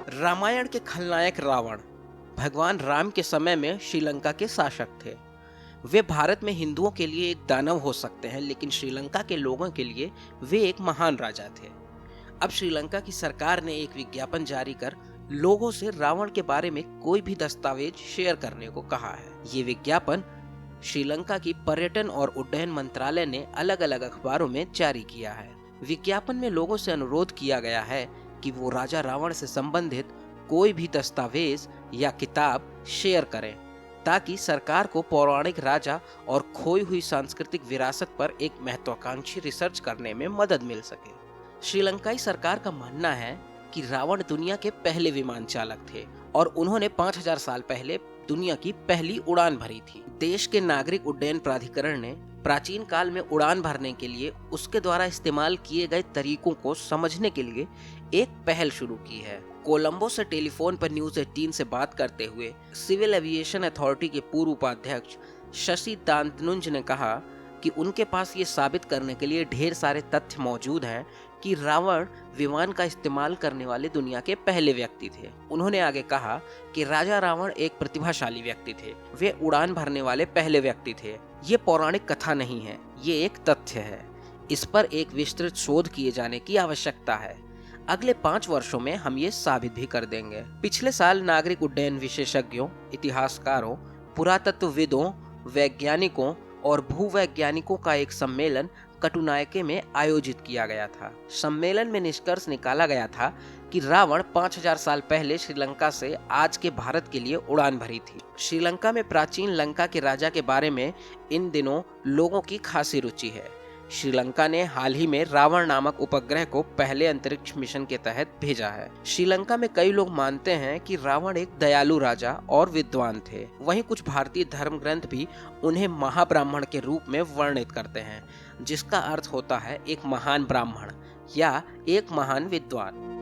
रामायण के खलनायक रावण भगवान राम के समय में श्रीलंका के शासक थे। वे भारत में हिंदुओं के लिए एक दानव हो सकते हैं, लेकिन श्रीलंका के लोगों के लिए वे एक महान राजा थे। अब श्रीलंका की सरकार ने एक विज्ञापन जारी कर लोगों से रावण के बारे में कोई भी दस्तावेज शेयर करने को कहा है। ये विज्ञापन श्रीलंका की पर्यटन और उड्डयन मंत्रालय ने अलग अलग अखबारों में जारी किया है। विज्ञापन में लोगों से अनुरोध किया गया है कि वो राजा रावण से संबंधित कोई भी दस्तावेज या किताब शेयर करें, ताकि सरकार को पौराणिक राजा और खोई हुई सांस्कृतिक विरासत पर एक महत्वाकांक्षी रिसर्च करने में मदद मिल सके। श्रीलंकाई सरकार का मानना है कि रावण दुनिया के पहले विमान चालक थे और उन्होंने 5000 साल पहले दुनिया की पहली उड़ान भरी थी। देश के नागरिक उड्डयन प्राधिकरण ने प्राचीन काल में उड़ान भरने के लिए उसके द्वारा इस्तेमाल किए गए तरीकों को समझने के लिए एक पहल शुरू की है। कोलंबो से टेलीफोन पर न्यूज़ 18 से बात करते हुए सिविल एविएशन अथॉरिटी के पूर्व उपाध्यक्ष शशि दांतनुंज ने कहा कि उनके पास ये साबित करने के लिए ढेर सारे तथ्य मौजूद हैं कि रावण विमान का इस्तेमाल करने वाले दुनिया के पहले व्यक्ति थे। उन्होंने आगे कहा कि राजा रावण एक प्रतिभाशाली व्यक्ति थे। वे उड़ान भरने वाले पहले व्यक्ति थे। ये पौराणिक कथा नहीं है, ये एक तथ्य है। इस पर एक विस्तृत शोध किए जाने की आवश्यकता है। अगले 5 वर्षों में हम ये साबित भी कर देंगे। पिछले साल नागरिक उड्डयन विशेषज्ञों, इतिहासकारों, पुरातत्वविदों, वैज्ञानिकों और भूवैज्ञानिकों का एक सम्मेलन कटुनायके में आयोजित किया गया था। सम्मेलन में निष्कर्ष निकाला गया था कि रावण 5000 साल पहले श्रीलंका से आज के भारत के लिए उड़ान भरी थी। श्रीलंका में प्राचीन लंका के राजा के बारे में इन दिनों लोगों की खासी रुचि है। श्रीलंका ने हाल ही में रावण नामक उपग्रह को पहले अंतरिक्ष मिशन के तहत भेजा है। श्रीलंका में कई लोग मानते हैं कि रावण एक दयालु राजा और विद्वान थे। वहीं कुछ भारतीय धर्म ग्रंथ भी उन्हें महाब्राह्मण के रूप में वर्णित करते हैं, जिसका अर्थ होता है एक महान ब्राह्मण या एक महान विद्वान।